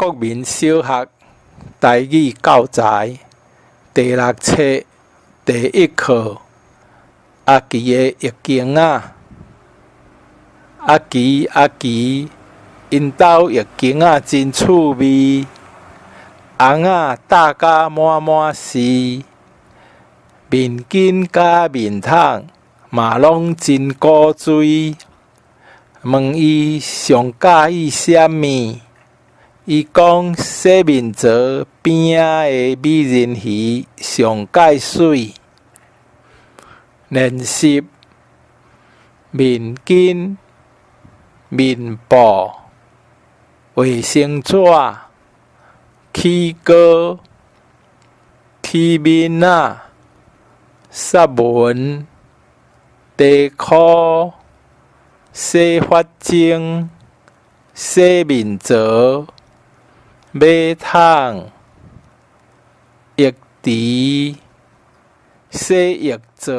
国民小学台语教材第6册第1课阿奇的易经啊，阿奇，因兜易经啊真趣味，红啊搭甲满是，面巾甲面桶嘛拢真古锥。问伊上喜意啥物？伊讲洗面槽边仔的美人鱼上介水。练习面巾、面布、卫生纸、起膏、起面仔、纱文、地裤、洗发精、洗面槽、马桶、液池、洗浴槽。